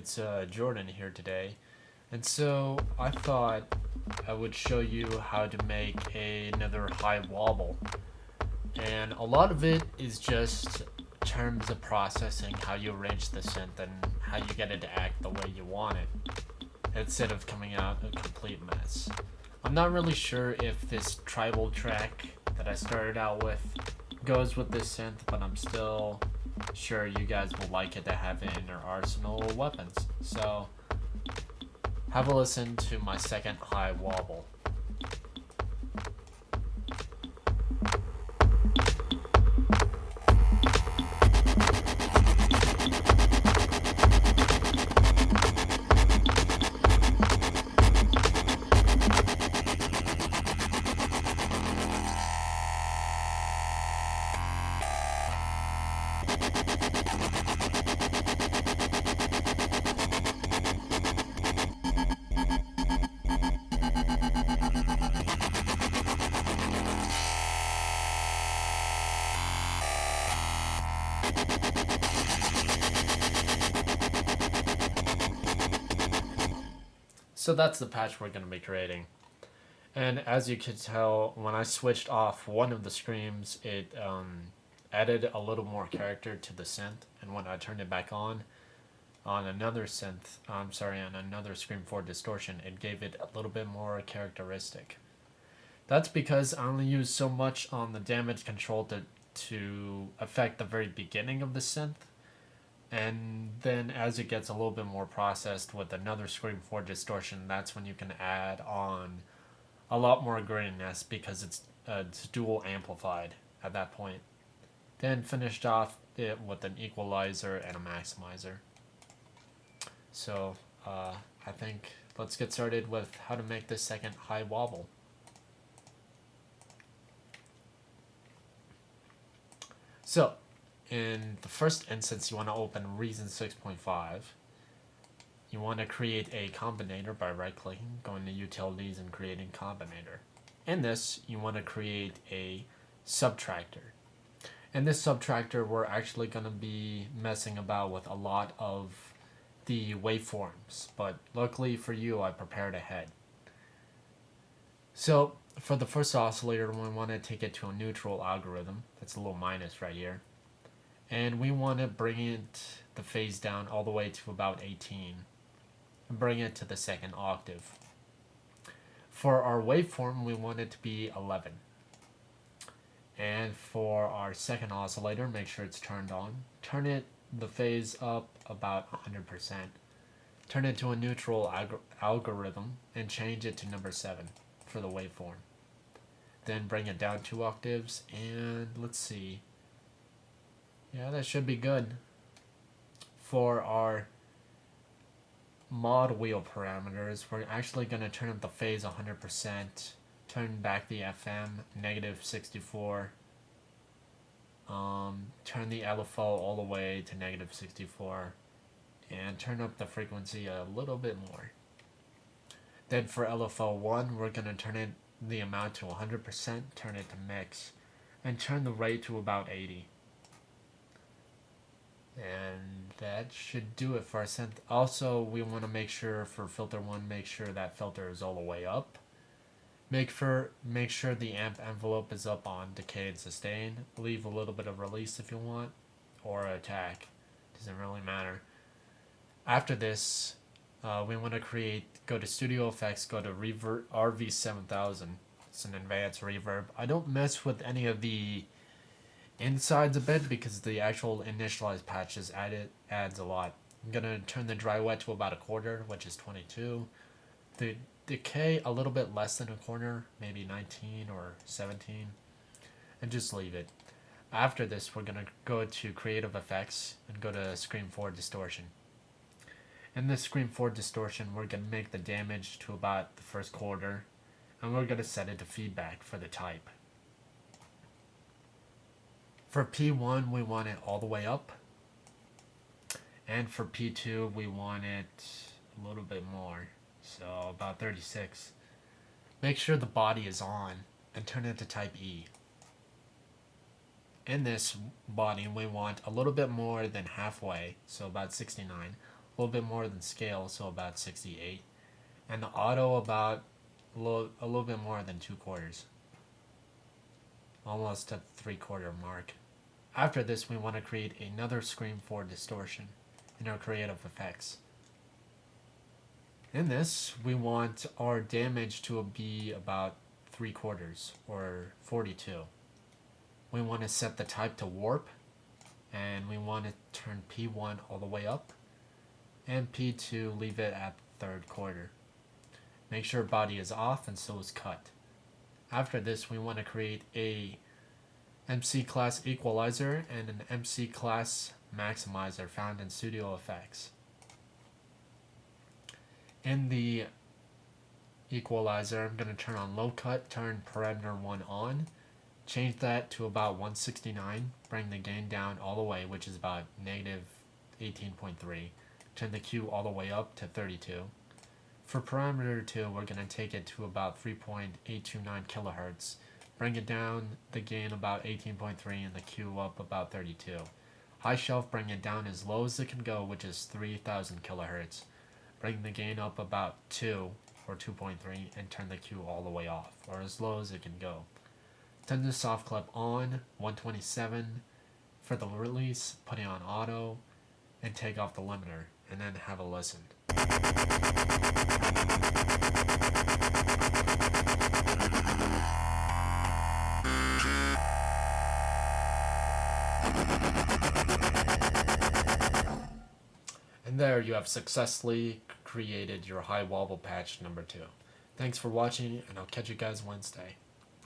it's Jordan here today, and so I thought I would show you how to make another high wobble. And a lot of it is just terms of processing, how you arrange the synth and how you get it to act the way you want it, instead of coming out a complete mess. I'm not really sure if this tribal track that I started out with goes with this synth, but I'm still sure you guys will like it to have it in your arsenal of weapons. So have a listen to my second high wobble. So that's the patch we're going to be creating. And as you can tell, when I switched off one of the screams, it added a little more character to the synth. And when I turned it back on another synth, on another scream for distortion, it gave it a little bit more characteristic. That's because I only used so much on the damage control to affect the very beginning of the synth. And then as it gets a little bit more processed with another scream for distortion, that's when you can add on a lot more graininess because it's dual amplified at that point. Then finished off it with an equalizer and a maximizer. So I think let's get started with how to make this second high wobble. So in the first instance, you want to open Reason 6.5. You want to create a combinator by right-clicking, going to Utilities, and creating combinator. In this, you want to create a subtractor. In this subtractor, we're actually going to be messing about with a lot of the waveforms, but luckily for you, I prepared ahead. So for the first oscillator, we want to take it to a neutral algorithm. That's a little minus right here. And we want to bring the phase down all the way to about 18 and bring it to the second octave. For our waveform, we want it to be 11. And for our second oscillator, make sure it's turned on. Turn the phase up about 100%. Turn it to a neutral algorithm and change it to number 7 for the waveform. Then bring it down 2 octaves and let's see. Yeah, that should be good. For our mod wheel parameters, we're actually going to turn up the phase 100%, turn back the FM, -64, turn the LFO all the way to -64, and turn up the frequency a little bit more. Then for LFO1, we're going to turn the amount to 100%, turn it to mix, and turn the rate to about 80. And that should do it for our synth. Also, we want to make sure for filter 1, make sure that filter is all the way up. Make sure the amp envelope is up on decay and sustain. Leave a little bit of release if you want, or attack. Doesn't really matter. After this, we want to go to Studio Effects, go to RV7000. It's an advanced reverb. I don't mess with any of the insides a bit because the actual initialized patches adds a lot. I'm gonna turn the dry wet to about 1/4, which is 22. The decay a little bit less than 1/4, maybe 19 or 17, and just leave it. After this, we're gonna go to Creative Effects and go to Scream for Distortion. In this Scream for Distortion, we're gonna make the damage to about the first quarter, and we're gonna set it to feedback for the type. For P1, we want it all the way up. And for P2, we want it a little bit more. So about 36. Make sure the body is on and turn it to type E. In this body, we want a little bit more than halfway, so about 69. little bit more than scale, so about 68. And the auto about a little bit more than 2/4. Almost at the 3/4 mark. After this, we want to create another screen for distortion in our creative effects. In this, we want our damage to be about 3/4 or 42. We want to set the type to warp, and we want to turn P1 all the way up, and P2 leave it at 3/4. Make sure body is off and so is cut. After this, we want to create a MC class equalizer and an MC class maximizer found in Studio Effects. In the equalizer, I'm going to turn on low cut, turn parameter 1 on, change that to about 169, bring the gain down all the way, which is about negative 18.3, turn the Q all the way up to 32. For parameter 2, we're going to take it to about 3.829 kilohertz, bring it down the gain about 18.3 and the Q up about 32. High shelf, bring it down as low as it can go, which is 3000 kilohertz. Bring the gain up about 2 or 2.3 and turn the Q all the way off, or as low as it can go. Turn the soft clip on, 127 for the release, put it on auto, and take off the limiter, and then have a listen. And there you have successfully created your high wobble patch number 2. Thanks for watching, and I'll catch you guys Wednesday.